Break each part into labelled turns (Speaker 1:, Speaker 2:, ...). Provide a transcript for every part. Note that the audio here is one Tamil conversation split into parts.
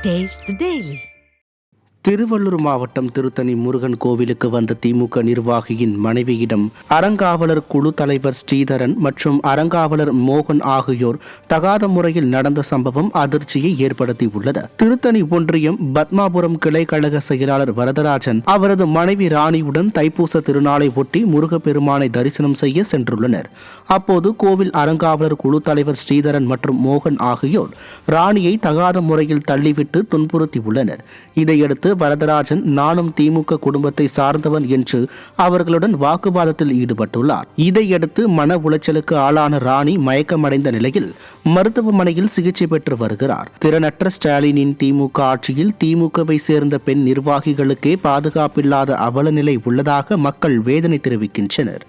Speaker 1: Taste the Daily.
Speaker 2: திருவள்ளூர் மாவட்டம் திருத்தணி முருகன் கோவிலுக்கு வந்த திமுக நிர்வாகியின் மனைவியிடம் அறங்காவலர் குழு தலைவர் ஸ்ரீதரன் மற்றும் அறங்காவலர் மோகன் ஆகியோர் தகாத முறையில் நடந்த சம்பவம் அதிர்ச்சியை ஏற்படுத்தியுள்ளது. திருத்தணி ஒன்றியம் பத்மாபுரம் கிளை கழக செயலாளர் வரதராஜன் அவரது மனைவி ராணியுடன் தைப்பூச திருநாளை ஒட்டி முருகப்பெருமானை தரிசனம் செய்ய சென்றுள்ளனர். அப்போது கோவில் அறங்காவலர் குழு தலைவர் ஸ்ரீதரன் மற்றும் மோகன் ஆகியோர் ராணியை தகாத முறையில் தள்ளிவிட்டு துன்புறுத்தியுள்ளனர். இதையடுத்து வரதராஜன் நானும் திமுக குடும்பத்தை சார்ந்தவன் என்று அவர்களுடன் வாக்குவாதத்தில் ஈடுபட்டுள்ளார். இதையடுத்து மன உளைச்சலுக்கு ஆளான ராணி மயக்கமடைந்த நிலையில் மருத்துவமனையில் சிகிச்சை பெற்று வருகிறார். திறனற்ற ஸ்டாலினின் திமுக ஆட்சியில் திமுகவை சேர்ந்த பெண் நிர்வாகிகளுக்கே பாதுகாப்பில்லாத அவலநிலை உள்ளதாக மக்கள் வேதனை தெரிவிக்கின்றனர்.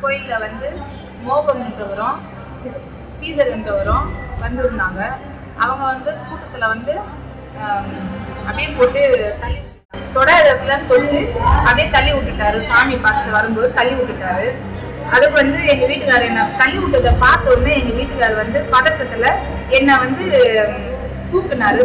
Speaker 3: கோயிலில் வந்து மோகம் என்றவரும் ஸ்ரீதர் என்றவரும் வந்திருந்தாங்க. அவங்க வந்து கூட்டத்தில் வந்து அப்படியே போட்டு தள்ளி தொடரத்துலன்னு தொட்டு அப்படியே தள்ளி விட்டுட்டாரு. சாமி பார்த்துட்டு வரும்போது தள்ளி விட்டுட்டாரு. அதுக்கு வந்து எங்கள் வீட்டுக்காரர் என்ன தள்ளி விட்டதை பார்த்த உடனே எங்கள் வீட்டுக்காரர் வந்து பதட்டத்தில் என்னை வந்து தூக்குனாரு.